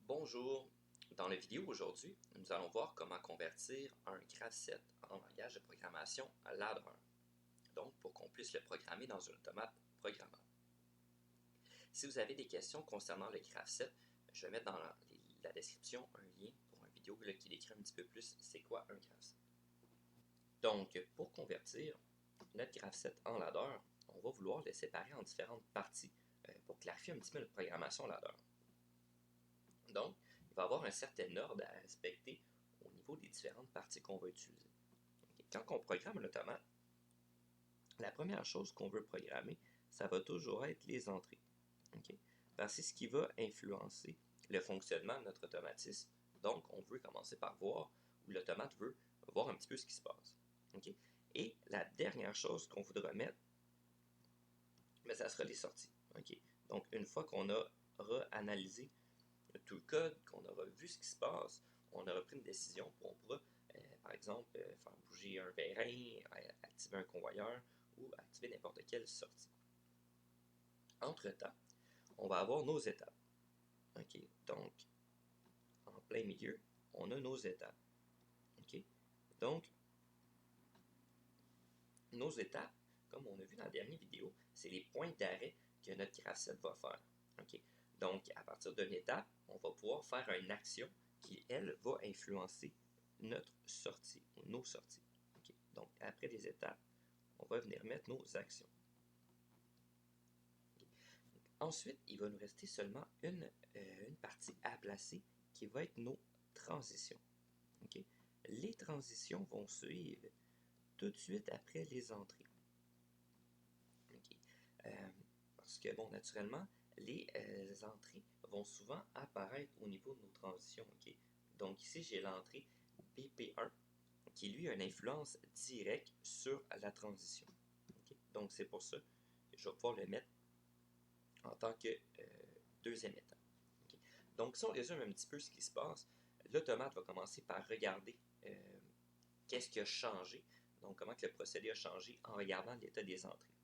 Bonjour, dans la vidéo aujourd'hui, nous allons voir comment convertir un graph set en langage de programmation à ladder, donc pour qu'on puisse le programmer dans un automate programmable. Si vous avez des questions concernant le graph set, je vais mettre dans la description un lien pour une vidéo qui décrit un petit peu plus c'est quoi un graph set. Donc, pour convertir notre graph set en ladder, on va vouloir le séparer en différentes parties pour clarifier un petit peu notre programmation ladder. Donc, il va y avoir un certain ordre à respecter au niveau des différentes parties qu'on va utiliser. Quand on programme un automate, la première chose qu'on veut programmer, ça va toujours être les entrées. Parce que c'est ce qui va influencer le fonctionnement de notre automatisme. Donc, on veut commencer par voir, ou l'automate veut voir un petit peu ce qui se passe. Et la dernière chose qu'on voudra mettre, ça sera les sorties. Donc, une fois qu'on aura analysé tout le code, qu'on aura vu ce qui se passe, on aura pris une décision, on pourra, par exemple, faire bouger un vérin, activer un convoyeur ou activer n'importe quelle sortie. Entre-temps, on va avoir nos étapes. Donc, en plein milieu, on a nos étapes. Donc, nos étapes, comme on a vu dans la dernière vidéo, c'est les points d'arrêt que notre graph set va faire. Donc, à partir d'une étape, on va pouvoir faire une action qui, elle, va influencer notre sortie, ou nos sorties. Donc, après les étapes, on va venir mettre nos actions. Ensuite, il va nous rester seulement une partie à placer qui va être nos transitions. Les transitions vont suivre tout de suite après les entrées. Parce que, bon, naturellement, les entrées vont souvent apparaître au niveau de nos transitions. Donc ici, j'ai l'entrée BP1 qui, lui, a une influence directe sur la transition. Donc c'est pour ça que je vais pouvoir le mettre en tant que deuxième étape. Donc si on résume un petit peu ce qui se passe, l'automate va commencer par regarder qu'est-ce qui a changé, donc comment que le procédé a changé en regardant l'état des entrées.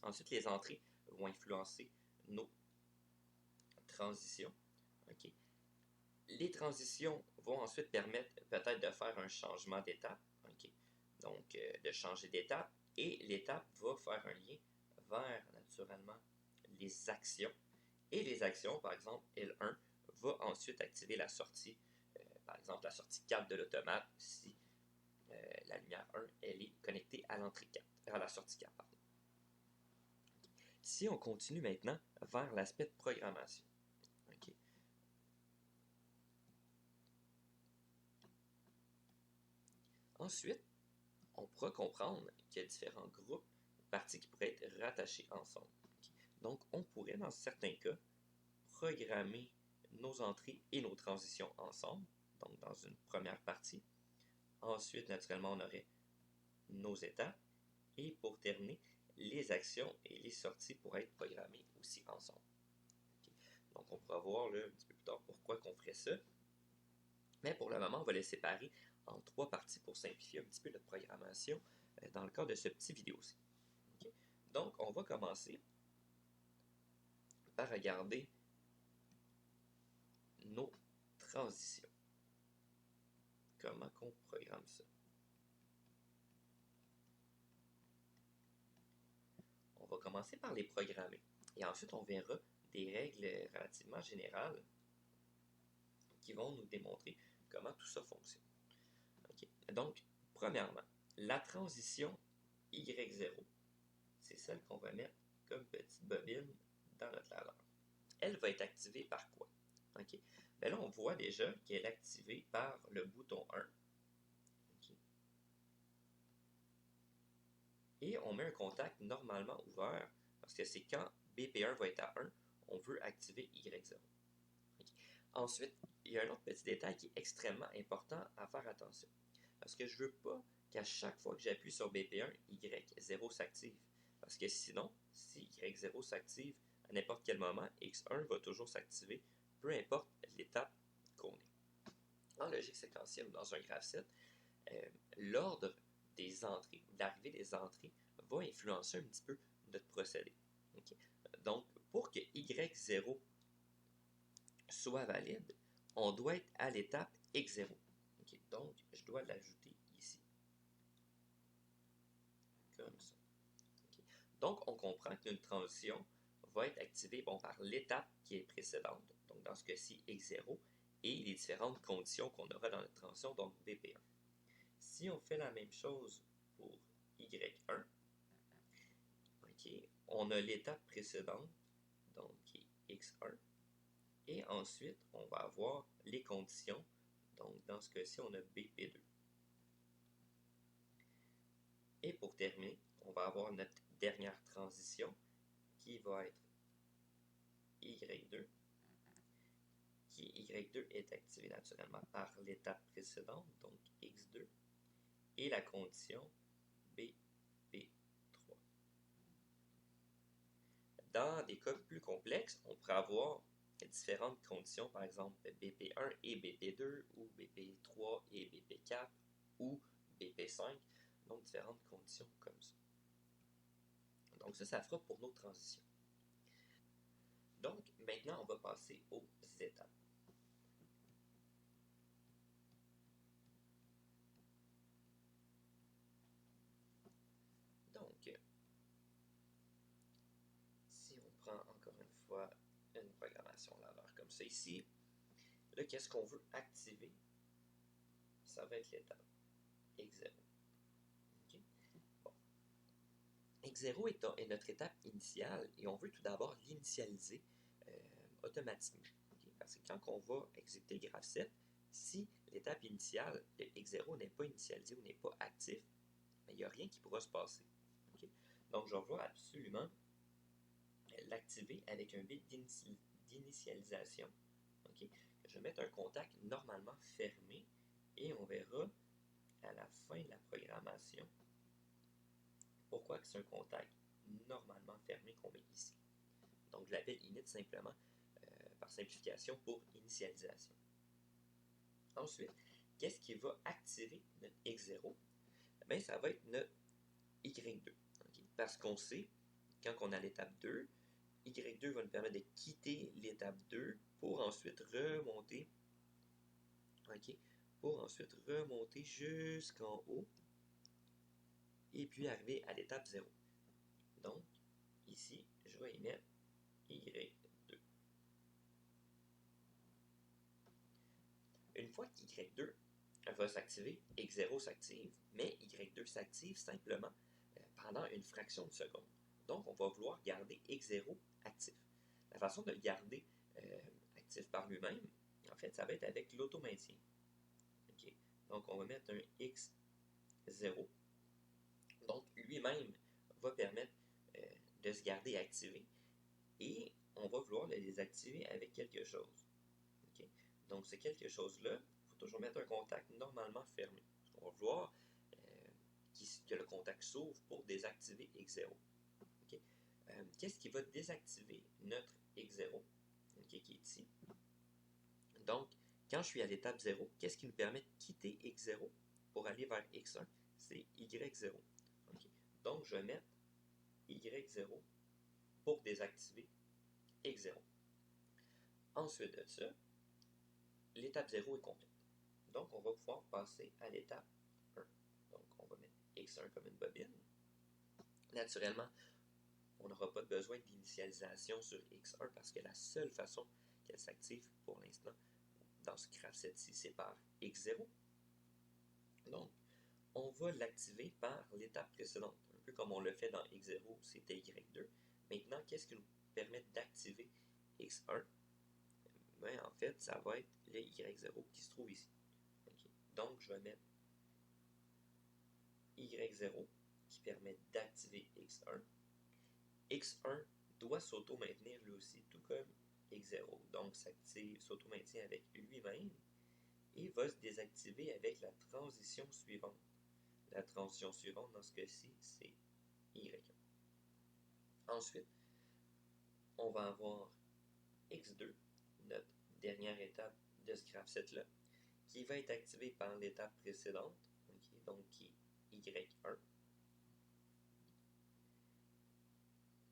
Ensuite, les entrées vont influencer nos transitions. Les transitions vont ensuite permettre peut-être de faire un changement d'étape. Donc, de changer d'étape. Et l'étape va faire un lien vers, naturellement, les actions. Et les actions, par exemple, L1 va ensuite activer la sortie, par exemple la sortie 4 de l'automate, si la lumière 1 elle est connectée à l'entrée 4, à la sortie 4. Pardon. Si on continue maintenant vers l'aspect de programmation. Ensuite, on pourra comprendre qu'il y a différents groupes, parties qui pourraient être rattachés ensemble. Donc, on pourrait, dans certains cas, programmer nos entrées et nos transitions ensemble, donc dans une première partie. Ensuite, naturellement, on aurait nos étapes. Et pour terminer, les actions et les sorties pourraient être programmées aussi ensemble. Donc, on pourra voir là, un petit peu plus tard pourquoi on ferait ça. Mais pour le moment, on va les séparer en trois parties pour simplifier un petit peu notre programmation dans le cadre de ce petit vidéo-ci. Donc, on va commencer par regarder nos transitions. Comment on programme ça? On va commencer par les programmer. Et ensuite, on verra des règles relativement générales qui vont nous démontrer comment tout ça fonctionne. Donc, premièrement, la transition Y0, c'est celle qu'on va mettre comme petite bobine dans notre ladder. Elle va être activée par quoi? Bien là, on voit déjà qu'elle est activée par le bouton 1. Et on met un contact normalement ouvert, parce que c'est quand BP1 va être à 1, on veut activer Y0. Ensuite, il y a un autre petit détail qui est extrêmement important à faire attention. Parce que je ne veux pas qu'à chaque fois que j'appuie sur BP1, Y0 s'active. Parce que sinon, si Y0 s'active à n'importe quel moment, X1 va toujours s'activer, peu importe l'étape qu'on est. En logique séquentielle ou dans un graph set, l'ordre des entrées, l'arrivée des entrées, va influencer un petit peu notre procédé. Donc, pour que Y0 soit valide, on doit être à l'étape x0. Okay? Donc, je dois l'ajouter ici. Comme ça. Okay? Donc, on comprend qu'une transition va être activée par l'étape qui est précédente, donc dans ce cas-ci x0, et les différentes conditions qu'on aura dans la transition, donc BP1. Si on fait la même chose pour y1, okay, on a l'étape précédente, donc qui est x1, et ensuite on va avoir les conditions, donc dans ce cas-ci on a BP2. Et pour terminer, on va avoir notre dernière transition qui va être y2, qui y2 est activée naturellement par l'étape précédente, donc x2, et la condition BP3. Dans des cas plus complexes, on pourrait avoir différentes conditions, par exemple BP1 et BP2, ou BP3 et BP4, ou BP5, donc différentes conditions comme ça. Donc ça fera pour nos transitions. Donc maintenant, on va passer aux étapes. Donc, si on prend encore une fois une programmation ladder comme ça ici, là, qu'est-ce qu'on veut activer? Ça va être l'étape x0. Okay? Bon. X0 est notre étape initiale et on veut tout d'abord l'initialiser automatiquement. Okay? Parce que quand on va exécuter graph7, si l'étape initiale, le x0 n'est pas initialisé ou n'est pas actif, il n'y a rien qui pourra se passer. Okay? Donc, je vais absolument l'activer avec un bit d'initialisation. Okay? Je vais mettre un contact normalement fermé et on verra à la fin de la programmation pourquoi c'est un contact normalement fermé qu'on met ici. Donc, je l'appelle init simplement par simplification pour initialisation. Ensuite, qu'est-ce qui va activer notre x0? Bien, ça va être notre y2. Okay? Parce qu'on sait, quand on a l'étape 2, y2 va nous permettre de quitter l'étape 2 pour ensuite remonter, okay? Pour ensuite remonter jusqu'en haut et puis arriver à l'étape 0. Donc, ici, je vais y mettre y2. Une fois qu'y2 va s'activer, x0 s'active, mais y2 s'active simplement pendant une fraction de seconde. Donc, on va vouloir garder x0 actif. La façon de le garder actif par lui-même, en fait, ça va être avec l'automaintien. Okay? Donc, on va mettre un x0. Donc, lui-même va permettre de se garder activé et on va vouloir le désactiver avec quelque chose. Okay? Donc, c'est quelque chose-là, il faut toujours mettre un contact normalement fermé. On va vouloir que le contact s'ouvre pour désactiver x0. Okay? Qu'est-ce qui va désactiver notre x0, okay, qui est ici? Donc, quand je suis à l'étape 0, qu'est-ce qui nous permet de quitter x0 pour aller vers x1? C'est y0. Okay? Donc, je vais mettre y0 pour désactiver x0. Ensuite de ça, l'étape 0 est complète. Donc, on va pouvoir passer à l'étape 1. Donc, on va mettre x1 comme une bobine. Naturellement, on n'aura pas besoin d'initialisation sur x1 parce que la seule façon qu'elle s'active pour l'instant dans ce graph7ci, c'est par x0. Donc, on va l'activer par l'étape précédente, un peu comme on le fait dans x0, c'était y2. Maintenant, qu'est-ce qui nous permet d'activer x1? Ben, en fait, ça va être le y0 qui se trouve ici. Okay. Donc, je vais mettre y0 qui permet d'activer x1. x1 doit s'auto-maintenir lui aussi, tout comme x0. Donc, s'auto-maintient avec lui-même et va se désactiver avec la transition suivante. La transition suivante, dans ce cas-ci, c'est y1. Ensuite, on va avoir x2, notre dernière étape de ce graph7-là, qui va être activée par l'étape précédente, okay, donc qui est y1.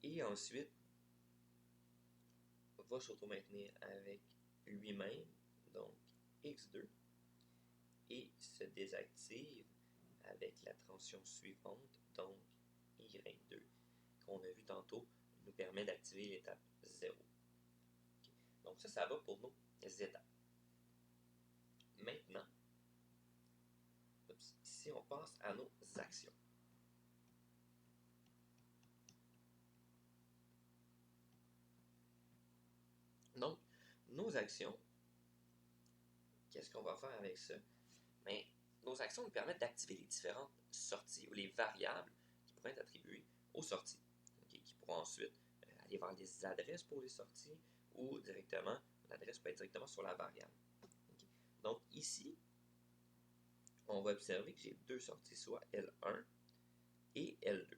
Et ensuite, va s'auto-maintenir avec lui-même donc X2, et se désactive avec la transition suivante, donc Y2, qu'on a vu tantôt, nous permet d'activer l'étape 0. Okay. Donc ça va pour nos étapes. Maintenant, ici on passe à nos actions. Donc, nos actions, qu'est-ce qu'on va faire avec ça? Mais nos actions nous permettent d'activer les différentes sorties ou les variables qui pourraient être attribuées aux sorties, okay, qui pourront ensuite aller vers des adresses pour les sorties ou directement, l'adresse peut être directement sur la variable. Okay. Donc ici, on va observer que j'ai deux sorties, soit L1 et L2.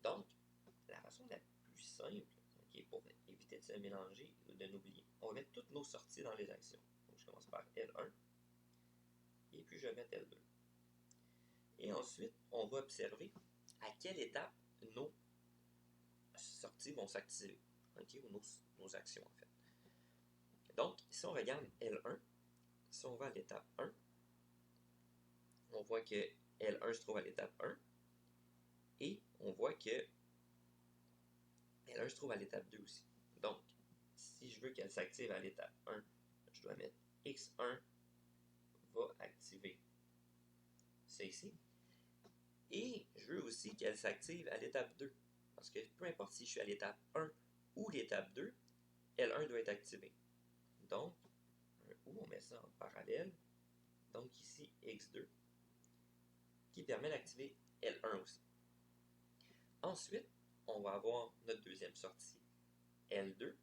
Donc, la façon la plus simple, okay, pour éviter de se mélanger ou de n'oublier, on va mettre toutes nos sorties dans les actions. Donc je commence par L1. Et puis je vais mettre L2. Et ensuite, on va observer à quelle étape nos sorties vont s'activer, okay, ou nos actions en fait. Donc, si on regarde L1, si on va à l'étape 1, on voit que L1 se trouve à l'étape 1, et on voit que L1 se trouve à l'étape 2 aussi. Donc, si je veux qu'elle s'active à l'étape 1, je dois mettre X1 va activer ça ici. Et je veux aussi qu'elle s'active à l'étape 2. Parce que peu importe si je suis à l'étape 1 ou l'étape 2, L1 doit être activé. Donc, on met ça en parallèle. Donc ici, X2, qui permet d'activer L1 aussi. Ensuite, on va avoir notre deuxième sortie, L2.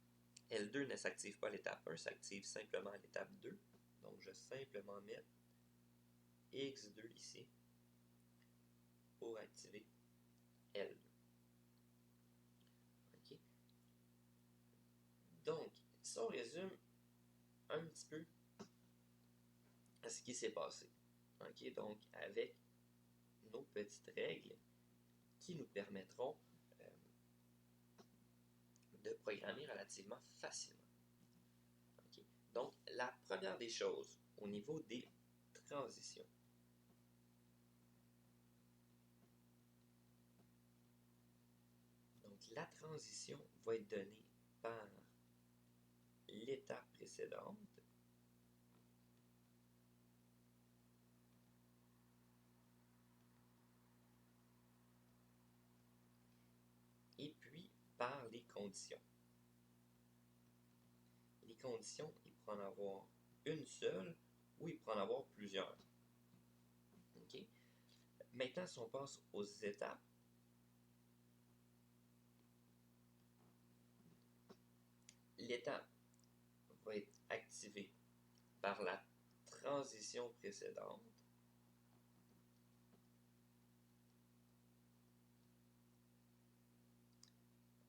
L2 ne s'active pas à l'étape 1, s'active simplement à l'étape 2. Donc, je vais simplement mettre X2 ici pour activer L2. Okay. Donc, si on résume un petit peu à ce qui s'est passé. Okay. Donc, avec nos petites règles qui nous permettront de programmer relativement facilement. Okay. Donc, la première des choses, au niveau des transitions. Donc, la transition va être donnée par l'étape précédente et puis par les conditions. Les conditions, il peut en avoir une seule ou il peut en avoir plusieurs. Okay. Maintenant, si on passe aux étapes, l'étape va être activée par la transition précédente.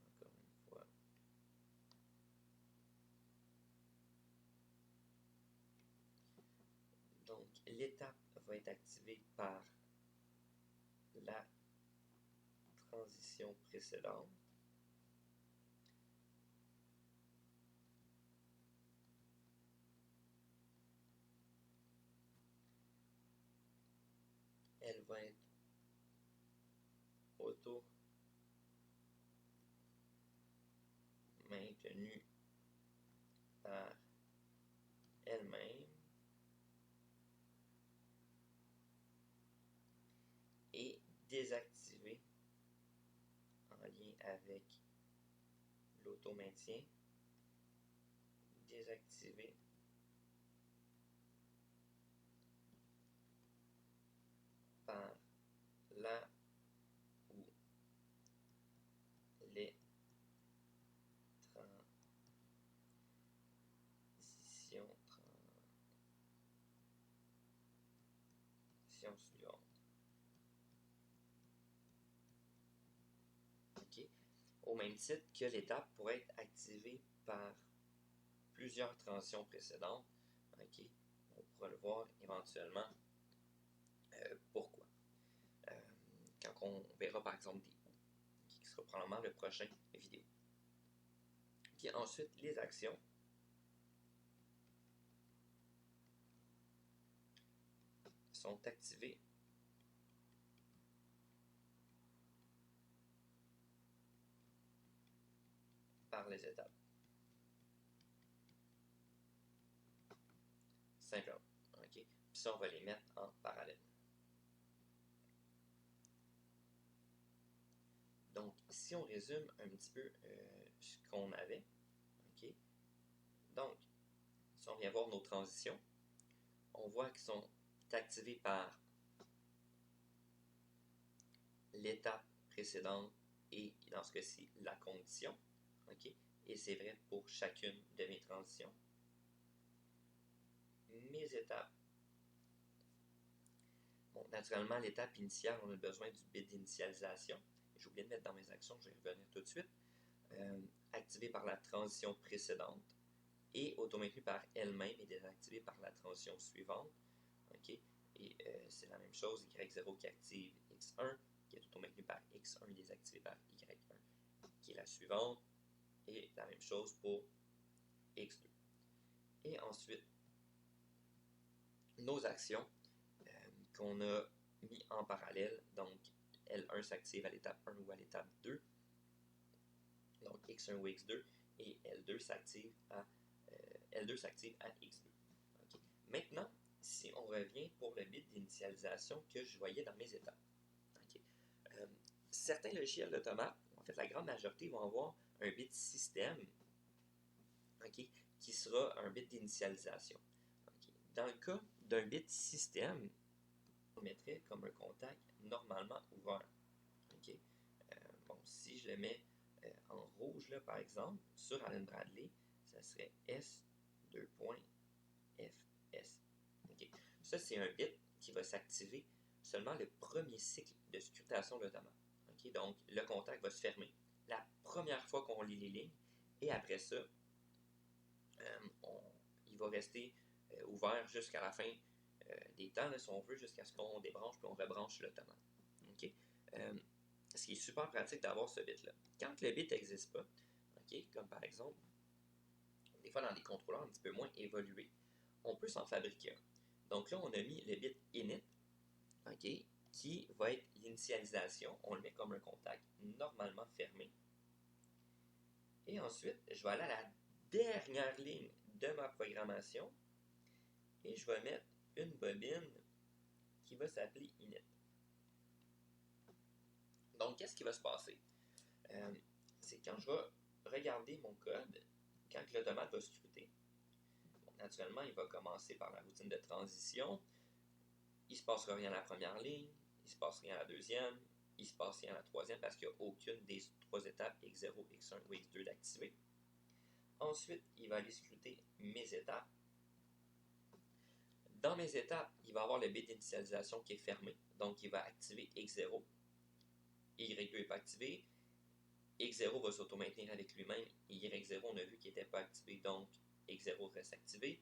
Encore une fois. Donc, l'étape va être activée par la transition précédente. Elle va être auto-maintenue par elle-même et désactivée en lien avec l'auto-maintien, désactivée par la ou les transitions suivantes. Okay. Au même titre que l'étape pourrait être activée par plusieurs transitions précédentes. Okay. On pourra le voir éventuellement pourquoi. Quand on verra par exemple des ou, qui sera probablement le prochain vidéo. Puis ensuite, les actions. sont activés par les étapes. Simplement. OK? Puis ça, on va les mettre en parallèle. Donc, si on résume un petit peu ce qu'on avait, OK? Donc, si on vient voir nos transitions, on voit qu'ils sont activés par l'étape précédente et, dans ce cas-ci, la condition. OK? Et c'est vrai pour chacune de mes transitions. Mes étapes. Bon, naturellement, l'étape initiale, on a besoin du bit d'initialisation. J'ai oublié de mettre dans mes actions, je vais y revenir tout de suite. Activé par la transition précédente et auto-maintenu par elle-même et désactivé par la transition suivante. OK? Et c'est la même chose, Y0 qui active X1, qui est auto-maintenu par X1 désactivé par Y1, qui est la suivante. Et la même chose pour X2. Et ensuite, nos actions qu'on a mis en parallèle, donc L1 s'active à l'étape 1 ou à l'étape 2, donc X1 ou X2, et L2 s'active à X2. Okay. Maintenant, si on revient pour le bit d'initialisation que je voyais dans mes étapes. Okay. Certains logiciels d'automate, en fait la grande majorité, vont avoir un bit système, okay, qui sera un bit d'initialisation. Okay. Dans le cas d'un bit système, on mettrait comme un contact normalement ouvert. Okay. Bon, si je le mets en rouge, là, par exemple, sur Allen Bradley, ça serait S2.fs. Okay. Ça, c'est un bit qui va s'activer seulement le premier cycle de scrutation de l'automate. Okay. Donc, le contact va se fermer la première fois qu'on lit les lignes, et après ça, il va rester ouvert jusqu'à la fin des temps, là, si on veut, jusqu'à ce qu'on débranche puis on rebranche l'automate. Okay. Ce qui est super pratique d'avoir ce bit-là. Quand le bit n'existe pas, okay, comme par exemple, des fois dans des contrôleurs un petit peu moins évolués, on peut s'en fabriquer un. Donc là, on a mis le bit init, okay, qui va être l'initialisation. On le met comme un contact normalement fermé. Et ensuite, je vais aller à la dernière ligne de ma programmation et je vais mettre une bobine qui va s'appeler init. Donc, qu'est-ce qui va se passer? C'est quand je vais regarder mon code, quand l'automate va scruter, bon, naturellement, il va commencer par la routine de transition. Il ne se passera rien à la première ligne, il ne se passe rien à la deuxième, il ne se passe rien à la troisième parce qu'il n'y a aucune des trois étapes X0, X1 ou X2 d'activer. Ensuite, il va aller scruter mes étapes. Dans mes étapes, il va avoir le bit d'initialisation qui est fermé, donc il va activer X0. Y2 n'est pas activé. X0 va s'auto-maintenir avec lui-même. Y0, on a vu qu'il n'était pas activé, donc X0 reste activé.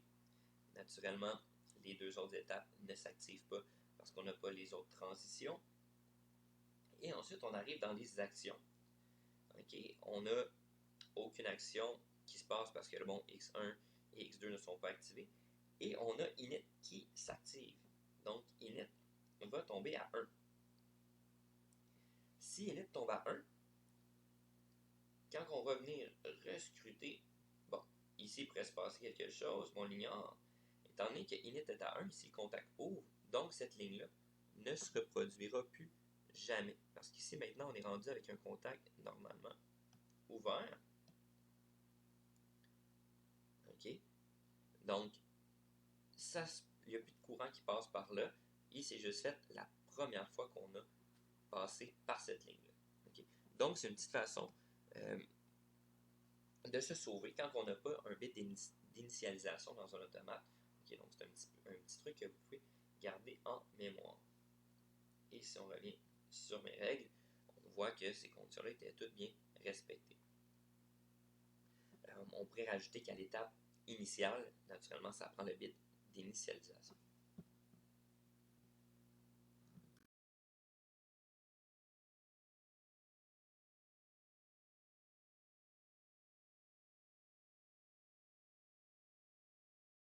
Naturellement, les deux autres étapes ne s'activent pas parce qu'on n'a pas les autres transitions. Et ensuite, on arrive dans les actions. Okay. On n'a aucune action qui se passe parce que le bon X1 et X2 ne sont pas activés. Et on a init qui s'active. Donc, init va tomber à 1. Si init tombe à 1, quand on va venir rescruter, bon, ici il pourrait se passer quelque chose, mais on l'ignore. Étant donné que init est à 1, ici le contact ouvre, donc cette ligne-là ne se reproduira plus jamais. Parce qu'ici maintenant on est rendu avec un contact normalement ouvert. OK? Donc, il n'y a plus de courant qui passe par là. Et c'est juste fait la première fois qu'on a passé par cette ligne-là. Okay? Donc, c'est une petite façon de se sauver quand on n'a pas un bit d'initialisation dans un automate. Okay? Donc, c'est un petit truc que vous pouvez garder en mémoire. Et si on revient sur mes règles, on voit que ces conditions-là étaient toutes bien respectées. On pourrait rajouter qu'à l'étape initiale, naturellement, ça prend le bit d'initialisation.